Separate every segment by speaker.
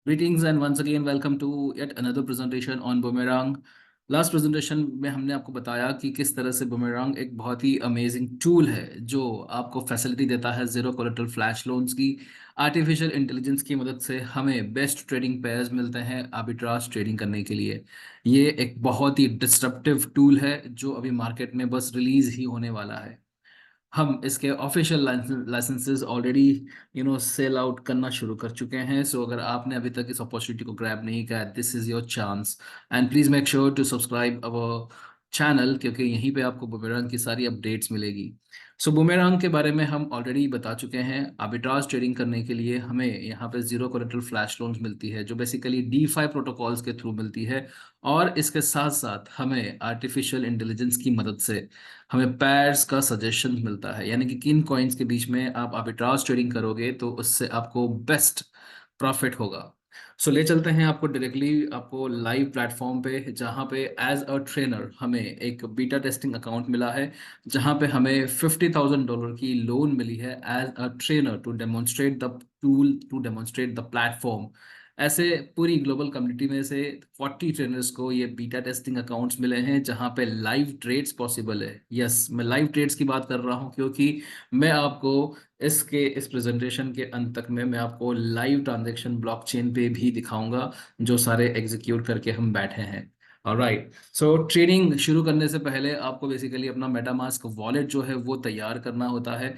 Speaker 1: Greetings and once again welcome to yet another presentation on Boomerang। Last presentation में हमने आपको बताया कि किस तरह से Boomerang एक बहुत ही अमेजिंग टूल है जो आपको फैसिलिटी देता है जीरो कोलेटरल फ्लैश लोन्स की। आर्टिफिशियल इंटेलिजेंस की मदद से हमें बेस्ट ट्रेडिंग पेयर्स मिलते हैं आर्बिट्राज ट्रेडिंग करने के लिए। ये एक बहुत ही डिस्ट्रप्टिव टूल है जो अभी मार्केट में बस रिलीज ही होने वाला है। हम इसके official licenses already sell out करना शुरू कर चुके हैं। सो अगर आपने अभी तक इस अपॉर्चुनिटी को ग्रैब नहीं किया, this is your chance and please make sure to subscribe our channel, क्योंकि यहीं पे आपको बुमेरांग की सारी अपडेट्स मिलेगी। सो बुमेरांग के बारे में हम ऑलरेडी बता चुके हैं। आर्बिट्राज ट्रेडिंग करने के लिए हमें यहाँ पे जीरो कोलेटरल फ्लैश लोन्स मिलती है जो बेसिकली डी फाई प्रोटोकॉल्स के थ्रू मिलती है। और इसके साथ साथ हमें आर्टिफिशियल इंटेलिजेंस की मदद से हमें पैर्स का सजेशन मिलता है, यानी कि किन कॉइन्स के बीच में आप आर्बिट्राज ट्रेडिंग करोगे तो उससे आपको बेस्ट प्रॉफिट होगा। सो ले चलते हैं आपको डायरेक्टली आपको लाइव प्लेटफॉर्म पे, जहाँ पे एज अ ट्रेनर हमें एक बीटा टेस्टिंग अकाउंट मिला है, जहाँ पे हमें $50,000 की लोन मिली है as a trainer to demonstrate the tool, to demonstrate the platform. ऐसे पूरी ग्लोबल कम्युनिटी में से 40 ट्रेनर्स को ये बीटा टेस्टिंग अकाउंट्स मिले हैं जहां पे लाइव ट्रेड्स पॉसिबल है। यस, मैं लाइव ट्रेड्स की बात कर रहा हूं क्योंकि मैं आपको इस प्रेजेंटेशन के अंत तक में मैं आपको लाइव ट्रांजैक्शन ब्लॉकचेन पे भी दिखाऊंगा जो सारे एग्जीक्यूट करके हम बैठे हैं। ऑलराइट, सो ट्रेडिंग शुरू करने से पहले आपको बेसिकली अपना मेटामास्क वॉलेट जो है वो तैयार करना होता है।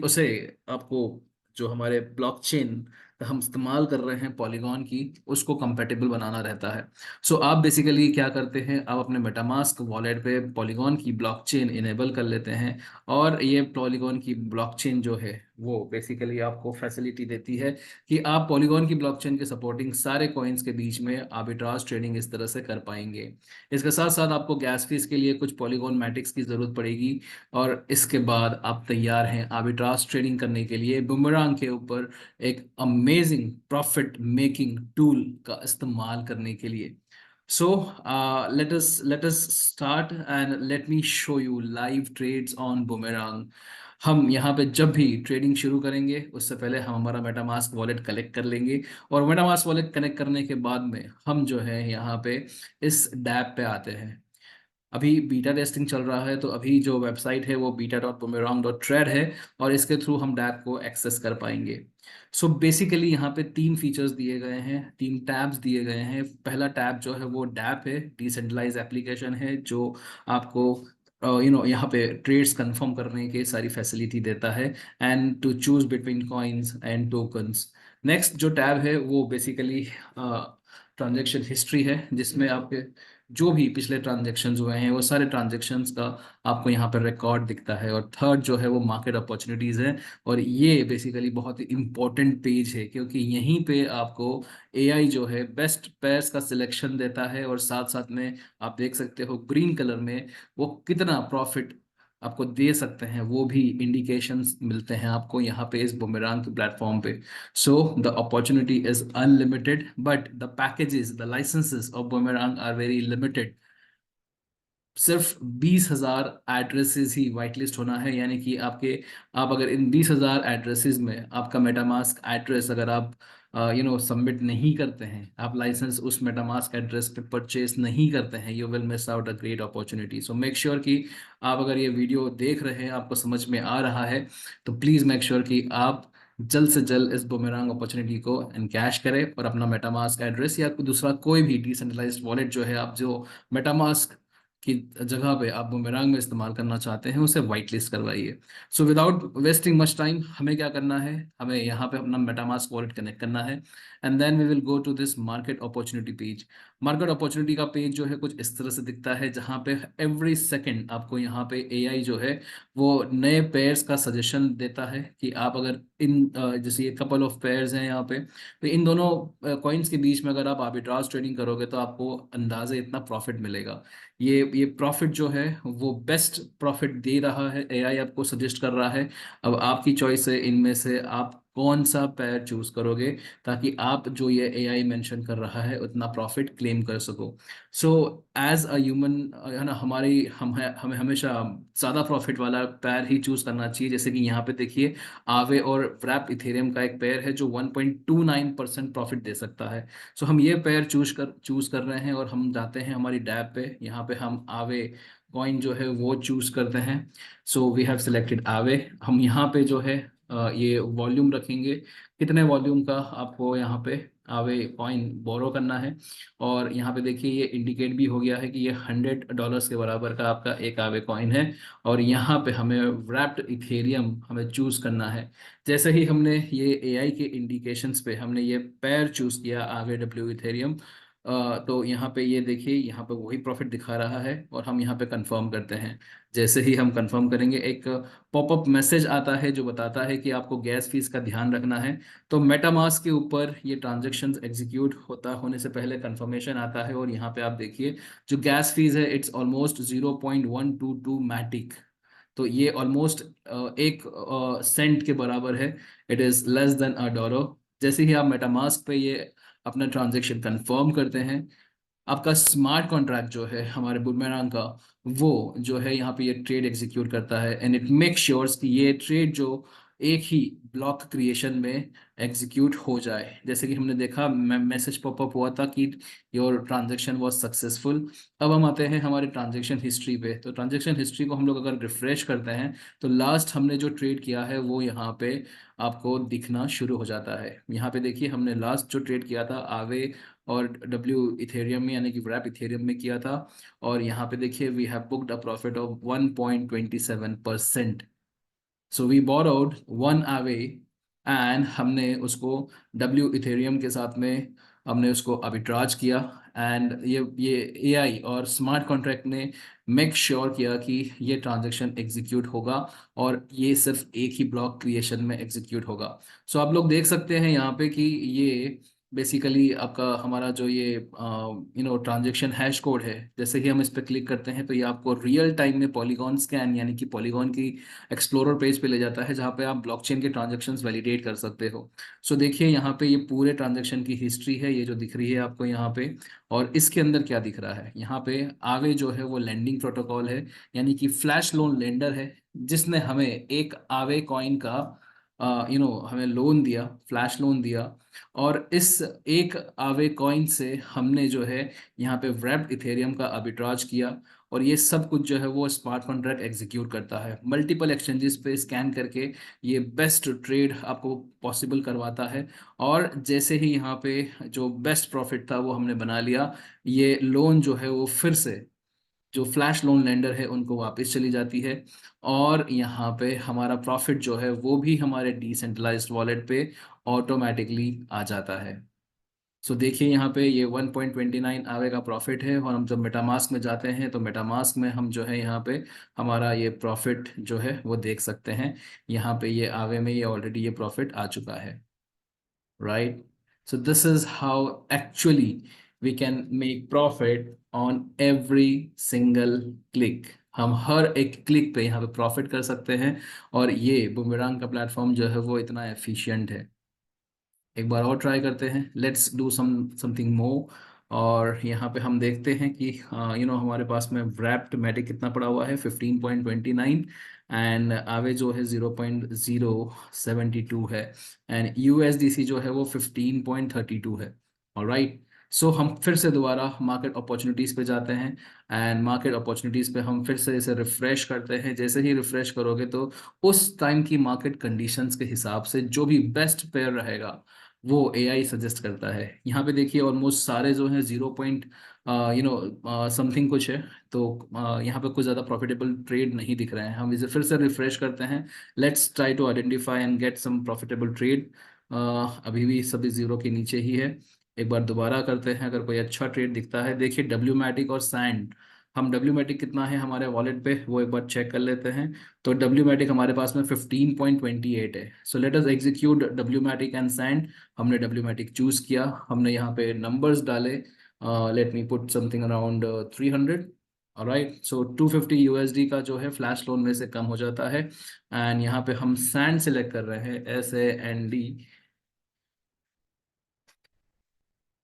Speaker 1: उसे आपको जो हमारे ब्लॉकचेन हम इस्तेमाल कर रहे हैं पॉलीगॉन की, उसको कंपेटेबल बनाना रहता है। सो आप बेसिकली क्या करते हैं, आप अपने मेटामास्क वॉलेट पे पॉलीगॉन की ब्लॉकचेन इनेबल कर लेते हैं। और ये पॉलीगॉन की ब्लॉकचेन जो है वो बेसिकली आपको फैसिलिटी देती है कि आप पॉलीगॉन की ब्लॉकचेन के सपोर्टिंग सारे कॉइन्स के बीच में आर्बिट्राज ट्रेडिंग इस तरह से कर पाएंगे। इसके साथ साथ आपको गैस फीस के लिए कुछ पॉलीगॉन मैटिक्स की ज़रूरत पड़ेगी। और इसके बाद आप तैयार हैं आर्बिट्राज ट्रेडिंग करने के लिए बुमरांग के ऊपर एक अमेजिंग प्रॉफिट मेकिंग टूल का इस्तेमाल करने के लिए। सो let us start and let me show you live trades on Boomerang। हम यहाँ पे जब भी ट्रेडिंग शुरू करेंगे उससे पहले हम हमारा मेटामास्क वॉलेट कलेक्ट कर लेंगे। और मेटामास्क वॉलेट कनेक्ट करने के बाद में हम जो है यहाँ पे इस डैप पे आते हैं। अभी बीटा टेस्टिंग चल रहा है तो अभी जो वेबसाइट है वो beta.boomerang.trade है और इसके थ्रू हम डैप को एक्सेस कर पाएंगे। सो बेसिकली यहाँ पे तीन फीचर्स दिए गए हैं, तीन टैब्स दिए गए हैं। पहला टैब जो है वो डैप है, डिसेंट्रलाइज एप्लीकेशन है जो आपको यहाँ पे ट्रेड्स कंफर्म करने की सारी फैसिलिटी देता है and to choose between coins and tokens. Next जो टैब है वो बेसिकली ट्रांजैक्शन हिस्ट्री है, जिसमें आपके जो भी पिछले ट्रांजैक्शंस हुए हैं वो सारे ट्रांजैक्शंस का आपको यहाँ पर रिकॉर्ड दिखता है। और थर्ड जो है वो मार्केट अपॉर्चुनिटीज़ है। और ये बेसिकली बहुत ही इंपॉर्टेंट पेज है क्योंकि यहीं पे आपको एआई जो है बेस्ट पेयर्स का सिलेक्शन देता है। और साथ साथ में आप देख सकते हो ग्रीन कलर में वो कितना प्रॉफिट आपको दे सकते हैं, वो भी इंडिकेशंस मिलते हैं आपको यहाँ पे इस बुमेरांग के प्लेटफॉर्म पे। So the opportunity is unlimited but the packages, the licences of Boomerang are very limited. सिर्फ 20,000 एड्रेसेस ही वाइट लिस्ट होना है, यानी कि आप अगर इन 20,000 एड्रेसेस में आपका मेटामास्क एड्रेस अगर आप सबमिट नहीं करते हैं, आप लाइसेंस उस मेटामास्क एड्रेस पे परचेज नहीं करते हैं, you will miss out a great opportunity. So make sure कि आप अगर ये वीडियो देख रहे हैं, आपको समझ में आ रहा है, तो प्लीज़ मेक श्योर कि आप जल्द से जल्द इस बुमेरांग अपॉर्चुनिटी को एनकैश करें और अपना मेटामास्क एड्रेस या दूसरा कोई भी डिसेंट्रलाइज्ड वॉलेट जो है आप जो मेटामास्क की जगह पे आप बुमेरांग में इस्तेमाल करना चाहते हैं उसे वाइट लिस्ट करवाइए। So without wasting much time हमें क्या करना है, हमें यहाँ पे अपना मेटामास्क वॉलेट कनेक्ट करना है and then we will go to this market opportunity page. Market opportunity का पेज जो है कुछ इस तरह से दिखता है, जहाँ पे एवरी सेकेंड आपको यहाँ पे एआई जो है वो नए पेयर्स का सजेशन देता है कि आप अगर जैसे ये कपल ऑफ पेयर्स हैं यहाँ पे, तो इन दोनों कॉइन्स के बीच में अगर आप आर्बिट्राज ट्रेडिंग करोगे तो आपको अंदाजे इतना प्रॉफिट मिलेगा। ये प्रॉफिट जो है वो बेस्ट प्रॉफिट दे रहा है, एआई आपको सजेस्ट कर रहा है। अब आपकी चॉइस है इनमें से आप कौन सा पेयर चूज करोगे ताकि आप जो ये एआई मेंशन कर रहा है उतना प्रॉफिट क्लेम कर सको। सो एज अ ह्यूमन है ना, हमारी हमें हमेशा ज़्यादा प्रॉफिट वाला पेयर ही चूज करना चाहिए। जैसे कि यहाँ पे देखिए, आवे और व्रैप इथेरियम का एक पेयर है जो 1.29% प्रॉफिट दे सकता है। सो हम ये पेयर चूज कर रहे हैं और हम जाते हैं हमारी डैब पे, यहाँ पे हम आवे कॉइन जो है वो चूज करते हैं। सो वी हैव सिलेक्टेड आवे। हम यहाँ पे जो है ये वॉल्यूम रखेंगे, कितने वॉल्यूम का आपको यहाँ पे आवे कॉइन बोरो करना है। और यहाँ पे देखिए ये इंडिकेट भी हो गया है कि ये $100 के बराबर का आपका एक आवे कॉइन है। और यहाँ पे हमें व्रैप्ड इथेरियम हमें चूज करना है। जैसे ही हमने ये एआई के इंडिकेशंस पे हमने ये पेयर चूज किया आवे डब्ल्यू इथेरियम, तो यहाँ पे ये देखिए यहाँ पे वही प्रॉफिट दिखा रहा है और हम यहाँ पे कंफर्म करते हैं। जैसे ही हम कंफर्म करेंगे एक पॉपअप मैसेज आता है जो बताता है कि आपको गैस फीस का ध्यान रखना है। तो मेटामास्क के ऊपर ये ट्रांजैक्शंस एग्जीक्यूट होने से पहले कंफर्मेशन आता है और यहाँ पे आप देखिए जो गैस फीस है इट्स ऑलमोस्ट 0.122 मैटिक। तो ये ऑलमोस्ट एक सेंट के बराबर है। It is less than a dollar. जैसे ही आप मेटामास्क पे ये अपना ट्रांजैक्शन कंफर्म करते हैं, आपका स्मार्ट कॉन्ट्रैक्ट जो है हमारे बुमरांग का, वो जो है यहाँ पे ये ट्रेड एग्जीक्यूट करता है एंड इट मेक श्योर्स कि ये ट्रेड जो एक ही ब्लॉक क्रिएशन में एग्जीक्यूट हो जाए। जैसे कि हमने देखा मैसेज पॉपअप हुआ था कि योर ट्रांजेक्शन वाज सक्सेसफुल। अब हम आते हैं हमारे ट्रांजेक्शन हिस्ट्री पे। तो ट्रांजेक्शन हिस्ट्री को हम लोग अगर रिफ्रेश करते हैं तो लास्ट हमने जो ट्रेड किया है वो यहाँ पे आपको दिखना शुरू हो जाता है। यहाँ पे देखिए हमने लास्ट जो ट्रेड किया था आवे और डब्ल्यू इथेरियम में यानी कि व्रैप इथेरियम में किया था। और यहाँ पे देखिए we have booked a profit of 1.27%। So we borrowed one away and हमने उसको डब्ल्यू इथेरियम के साथ में हमने उसको आर्बिट्राज किया। एंड ये एआई और स्मार्ट कॉन्ट्रैक्ट ने मेक श्योर किया कि ये ट्रांजैक्शन एग्जीक्यूट होगा और ये सिर्फ एक ही ब्लॉक क्रिएशन में एग्जीक्यूट होगा। सो आप लोग देख सकते हैं यहाँ पे कि ये बेसिकली आपका हमारा जो ये ट्रांजैक्शन हैश कोड है, जैसे ही हम इस पर क्लिक करते हैं तो ये आपको रियल टाइम में पॉलीगॉन स्कैन यानी कि पॉलीगॉन की एक्सप्लोरर पेज पे ले जाता है जहाँ पे आप ब्लॉकचेन के ट्रांजैक्शंस वैलिडेट कर सकते हो। सो देखिए यहाँ पे ये पूरे ट्रांजैक्शन की हिस्ट्री है ये जो दिख रही है आपको यहाँ पे। और इसके अंदर क्या दिख रहा है, यहाँ पे आवे जो है वो लेंडिंग प्रोटोकॉल है, यानी कि फ्लैश लोन लेंडर है जिसने हमें एक आवे कॉइन का हमें लोन दिया, फ्लैश लोन दिया। और इस एक आवे कॉइन से हमने जो है यहाँ पे व्रैप्ड इथेरियम का आर्बिट्राज किया। और ये सब कुछ जो है वो स्मार्ट कॉन्ट्रैक्ट एग्जीक्यूट करता है मल्टीपल एक्सचेंजेस पे स्कैन करके। ये बेस्ट ट्रेड आपको पॉसिबल करवाता है। और जैसे ही यहाँ पे जो बेस्ट प्रॉफिट था वो हमने बना लिया, ये लोन जो है वो फिर से जो फ्लैश लोन लेंडर है उनको वापस चली जाती है। और यहाँ पे हमारा प्रॉफिट जो है वो भी हमारे डिसेंट्रलाइज्ड वॉलेट पे ऑटोमेटिकली आ जाता है। सो देखिए यहाँ पे ये 1.29 आवे का प्रॉफिट है। और हम जब मेटामास्क में जाते हैं तो मेटामास्क में हम जो है यहाँ पे हमारा ये प्रॉफिट जो है वो देख सकते हैं। यहाँ पे ये आवे में ये ऑलरेडी ये प्रॉफिट आ चुका है, right? So this is how actually we can make profit on every single click। हम हर एक क्लिक पे यहाँ पे प्रॉफिट कर सकते हैं। और ये बुमरांग का प्लेटफॉर्म जो है वो इतना एफिशिएंट है। एक बार और ट्राई करते हैं, लेट्स डू समथिंग मोर। और यहाँ पे हम देखते हैं कि हमारे पास में व्रैप्ड मैटिक कितना पड़ा हुआ है 15.29। एंड आवे जो है 0.072 है। एंड यूएसडीसी जो है वो 15.32 है। ऑलराइट। सो हम फिर से दोबारा मार्केट अपॉर्चुनिटीज़ पे जाते हैं। एंड मार्केट अपॉर्चुनिटीज़ पे हम फिर से इसे रिफ्रेश करते हैं। जैसे ही रिफ्रेश करोगे तो उस टाइम की मार्केट कंडीशंस के हिसाब से जो भी बेस्ट पेयर रहेगा वो एआई सजेस्ट करता है। यहाँ पे देखिए ऑलमोस्ट सारे जो हैं 0 समथिंग कुछ है। तो यहाँ पे कुछ ज़्यादा प्रॉफिटेबल ट्रेड नहीं दिख रहे हैं। हम इसे फिर से रिफ्रेश करते हैं। Let's try to identify and get some profitable trade. अभी भी सभी जीरो के नीचे ही है। एक बार दोबारा करते हैं, अगर कोई अच्छा ट्रेड दिखता है। देखिए डब्ल्यू मैटिक और सैंड, हम डब्ल्यू मैटिक कितना है हमारे वॉलेट पे वो एक बार चेक कर लेते हैं। तो डब्ल्यू मैटिक हमारे पास में 15.28 है। So let us execute W matic and sand. हमने डब्ल्यू मैटिक चूज किया, हमने यहाँ पे नंबर्स डाले। Let me put something around 300। Alright, so 250 USD का जो है फ्लैश लोन में से कम हो जाता है। एंड यहाँ पे हम सैंड सिलेक्ट कर रहे हैं, SAND।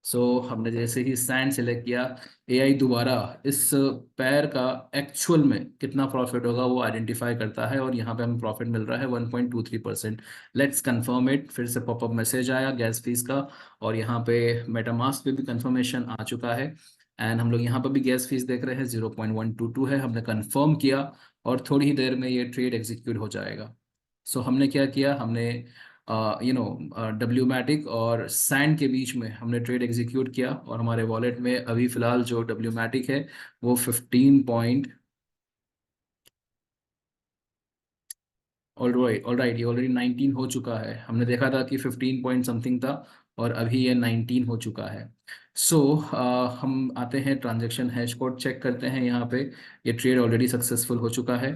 Speaker 1: सो हमने जैसे ही सैंड सेलेक्ट किया, एआई दोबारा इस पैर का एक्चुअल में कितना प्रॉफिट होगा वो आइडेंटिफाई करता है, और यहाँ पे हमें प्रॉफिट मिल रहा है 1.23%। Let's confirm it. फिर से पॉपअप मैसेज आया गैस फीस का, और यहाँ पे मेटामास्क पे भी कंफर्मेशन आ चुका है। एंड हम लोग यहाँ पर भी गैस फीस देख रहे हैं 0.122 है, हमने कंफर्म किया, और थोड़ी ही देर में ये ट्रेड एग्जीक्यूट हो जाएगा। सो हमने क्या किया, हमने डब्ल्यू मैटिक और सैंड के बीच में हमने ट्रेड एग्जीक्यूट किया, और हमारे वॉलेट में अभी फिलहाल जो डब्ल्यू मैटिक है वो 15 पॉइंट, ऑल राइट, ये ऑलरेडी 19 हो चुका है। हमने देखा था कि 15 पॉइंट समथिंग था, और अभी ये 19 हो चुका है। सो हम आते हैं ट्रांजैक्शन हैश कोड चेक करते हैं यहाँ पे। ये ट्रेड ऑलरेडी सक्सेसफुल हो चुका है,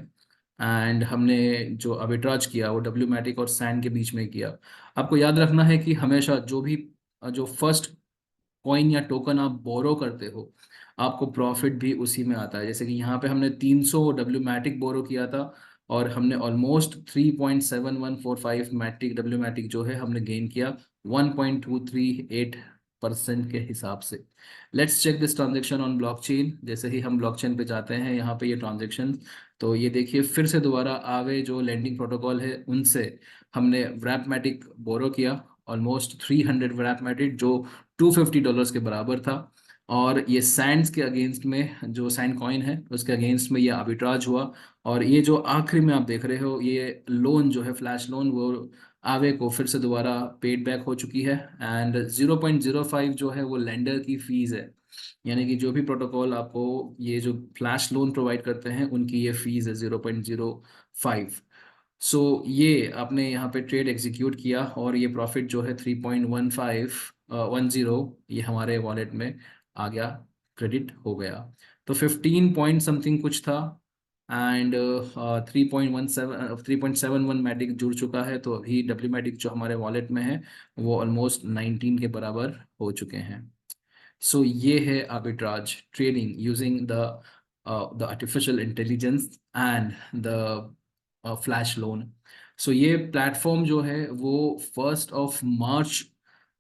Speaker 1: एंड हमने जो आर्बिट्राज किया वो डब्ल्यू मैटिक और सैंड के बीच में किया। आपको याद रखना है कि हमेशा जो भी जो फर्स्ट कॉइन या टोकन आप बोरो करते हो, आपको प्रॉफिट भी उसी में आता है। जैसे कि यहाँ पे हमने 300 डब्ल्यू मैटिक बोरो किया था, और हमने ऑलमोस्ट 3.7145 मैट्रिक डब्ल्यू मैटिक जो है हमने गेन किया 1.238% के हिसाब से। Let's check this transaction on blockchain. जैसे ही हम ब्लॉकचेन पे जाते हैं, यहाँ पे ये ट्रांजेक्शन, तो ये देखिए फिर से दोबारा आवे जो लैंडिंग प्रोटोकॉल है उनसे हमने व्रैपमैटिक बोरो किया, ऑलमोस्ट 300 व्रैपमैटिक, जो $250 के बराबर था। और ये सैंड्स के अगेंस्ट में, जो सैंड कॉइन है उसके अगेंस्ट में ये आर्बिट्राज हुआ। और ये जो आखिरी में आप देख रहे हो, ये लोन जो है फ्लैश लोन, वो आवे को फिर से दोबारा पेड बैक हो चुकी है। एंड 0.05 जो है वो लेंडर की फीस है, यानी कि जो भी प्रोटोकॉल आपको ये जो फ्लैश लोन प्रोवाइड करते हैं उनकी ये फीस है 0.05। सो ये आपने यहाँ पे ट्रेड एग्जीक्यूट किया, और ये प्रॉफिट जो है 3.1510 ये हमारे वॉलेट में आ गया, क्रेडिट हो गया। तो 15 पॉइंट समथिंग कुछ था, एंड 3.17 मैटिक जुड़ चुका है। तो अभी डब्ल्यू मैटिक जो हमारे वॉलेट में है वो ऑलमोस्ट 19 के बराबर हो चुके हैं। सो ये है arbitrage trading using the artificial intelligence and the flash loan. So ये प्लेटफॉर्म जो है वो 1 मार्च,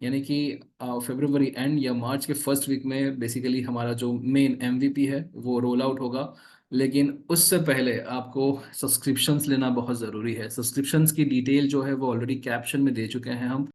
Speaker 1: यानी कि फरवरी एंड या मार्च के फर्स्ट वीक में बेसिकली हमारा जो मेन MVP है वो रोल आउट होगा। लेकिन उससे पहले आपको सब्सक्रिप्शंस लेना बहुत ज़रूरी है। सब्सक्रिप्शंस की डिटेल जो है वो ऑलरेडी कैप्शन में दे चुके हैं हम।